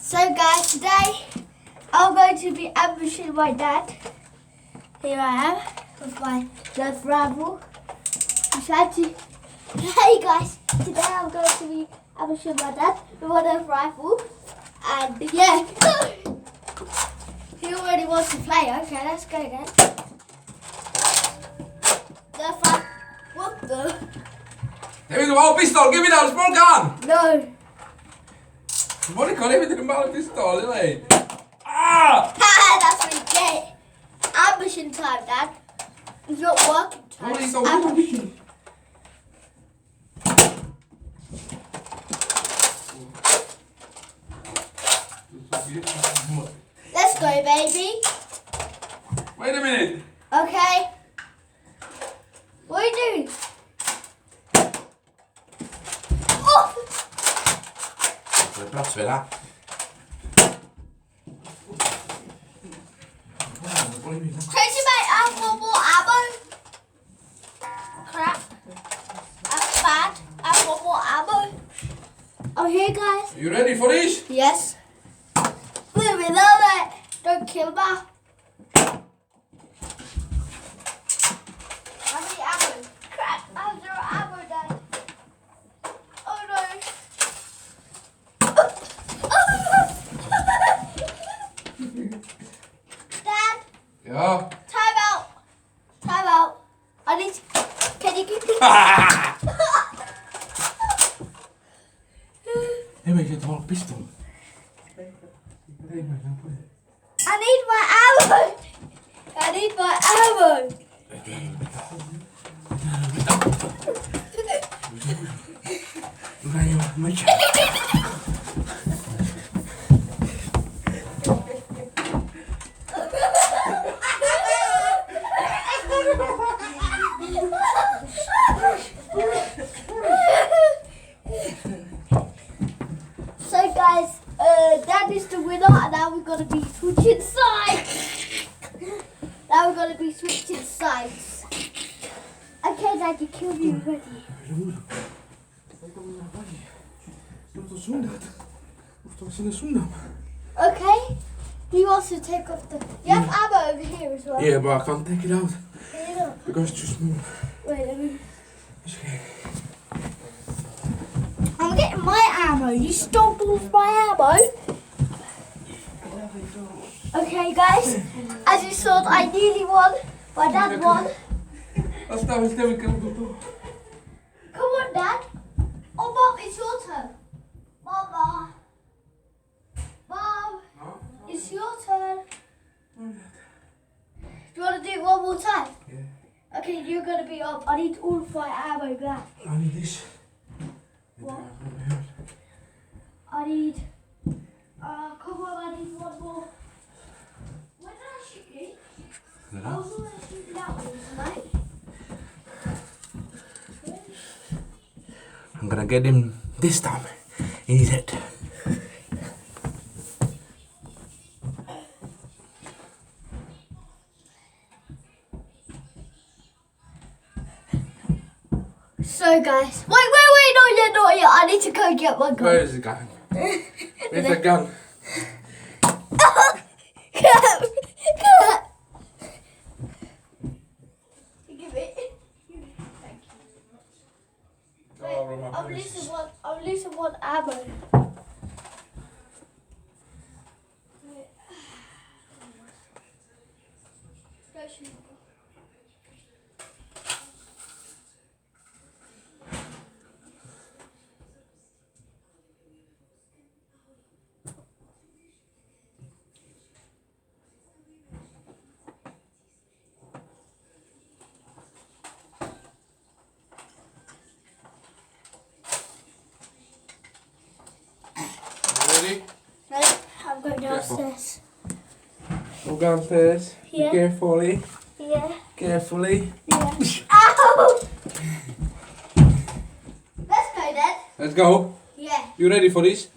So guys, today I'm going to be ambushing my dad. Here I am with my nerf rifle. Hey guys, today I'm going to be ambushing my dad with my nerf rifle. And yeah, he already wants to play. Okay, let's go then. Nerf rifle. What the? Heb je een oude pistool? Give me that small gun! No. Monica, leave it in the pistool, really. Ah! That's what you get. Ambushing time, Dad. It's not working time. Holy It's so ambushing. Let's go, baby. Wait a minute. Okay. What are you doing? Oh! Er is plaats weer, hè? Crazy mate, I've got more ammo. Crap. That's bad. I've got more ammo. Oh, here, guys. You ready for this? Yes. Leave it there. Don't kill me. How many ammo? Crap, I have zero ammo, Dad. Oh no. Dad, Ja. time out. Time out. I need to... Can you keep it? Hey, maar je hebt wel een pistool. I need my ammo. I need my ammo. Doe ga je met je. So guys, that is the winner, and now we're gonna be switching sides. Now we're gonna be switching sides. Okay, Dad, you killed me already. Okay. He wants to take off the. You have ammo over here as well. Yeah, but I can't take it out Yeah. because it's too small. Wait, let me. It's okay. I'm getting my ammo. You stole all my ammo. Okay, guys. As you saw, I nearly won. My dad won. Als het nou een stem kan doen. Come on, Dad. Oh, Mom, it's your turn. Mama. Mom, it's your turn. Do you want to do it one more time? Yeah. Okay, you're going to be up. I need all of my ammo back. I need this. What? I need... come on, I need one more. When did I shoot you? I was going to shoot that one, wasn't I? I'm gonna get him this time in his head. So guys, wait, not yet. I need to go get my gun. Where is the gun? Where's the gun? Give it. Thank you. Wait, I'm losing one ammo. Go shoot. Ready? I'm going downstairs. Go downstairs. Yeah. Be carefully. Yeah. Carefully. Yeah. Ow! Let's go then. Let's go. Yeah. You ready for this?